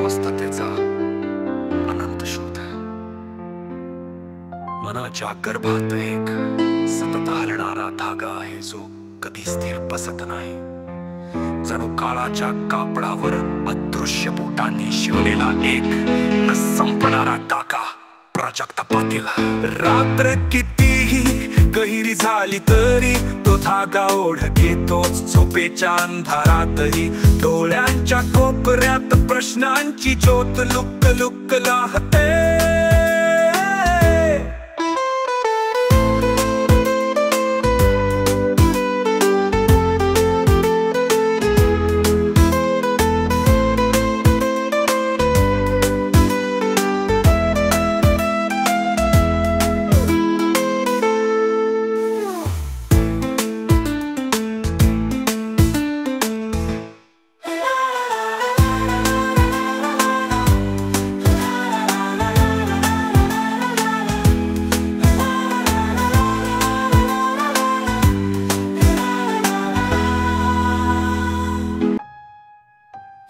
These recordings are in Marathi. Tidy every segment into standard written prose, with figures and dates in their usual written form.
अस्वस्थतेचा अनंत शोध. मनाच्या गर्भात एक सतत हलणारा धागा आहे जो कधी स्थिर बसत नाही. जणू काळाच्या कापडावर अदृश्य बोटांनी शिवलेला एक न संपणारा टाका. प्राजक्तापातील रात्र कितीही गहिरी झाली तरी तो धागा ओढ घेतोच. झोपेच्या अंधारातही डोळ्यांच्या कोपऱ्यात प्रश्नांची ज्योत लुक लुक लाहते.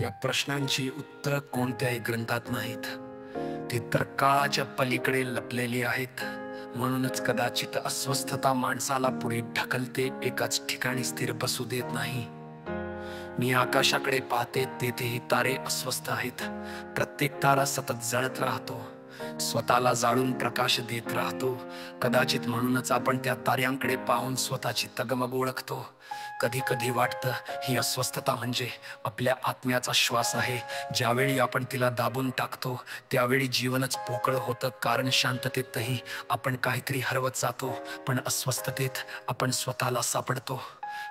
या प्रश्नांची उत्तर कोणत्याही ग्रंथात नाहीत. ती तर काळाच्या पलीकडे लपलेली आहेत. म्हणूनच कदाचित अस्वस्थता माणसाला पुढे ढकलते, एकाच ठिकाणी स्थिर बसू देत नाही. मी आकाशाकडे पाहते, तेथेही तारे अस्वस्थ आहेत. प्रत्येक तारा सतत जळत राहतो, स्वतःला जाळून प्रकाश देत राहतो. कदाचित म्हणूनच आपण त्या ताऱ्यांकडे पाहून स्वतःची तगमग ओळखतो. कधी कधी वाटतं ही अस्वस्थता म्हणजे आपल्या आत्म्याचा श्वास आहे. ज्यावेळी आपण तिला दाबून टाकतो त्यावेळी जीवनच पोकळ होतं, कारण शांततेतही आपण काहीतरी हरवत जातो, पण अस्वस्थतेत आपण स्वतःला सापडतो.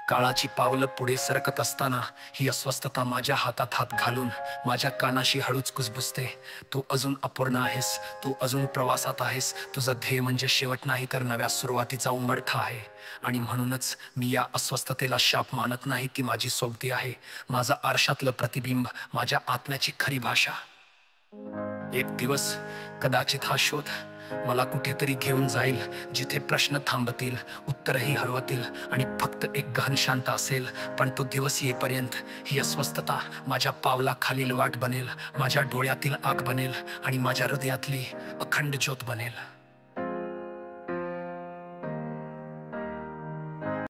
काळाची पावलं पुढे सरकत असताना ही अस्वस्थता माझ्या हातात हात घालून माझ्या कानाशी हळूच कुजबुजते. तू अजून अपूर्ण आहेस, तू अजून प्रवासात आहेस. तुझं ध्येय म्हणजे शेवट नाही तर नव्या सुरुवातीचा उंबरठा आहे. आणि म्हणूनच मी या अस्वस्थतेला शाप मानत नाही. ती माझी सोबती आहे, माझं आरशातलं प्रतिबिंब, माझ्या आत्म्याची खरी भाषा. एक दिवस कदाचित हा शोध मला कुठेतरी घेऊन जाईल, जिथे प्रश्न थांबतील, उत्तरही हरवतील आणि फक्त एक गहन शांत असेल. पण तो दिवस येईपर्यंत ही अस्वस्थता माझ्या पावलाखालील वाट बनेल, माझ्या डोळ्यातील आग बनेल आणि माझ्या हृदयातली अखंड ज्योत बनेल.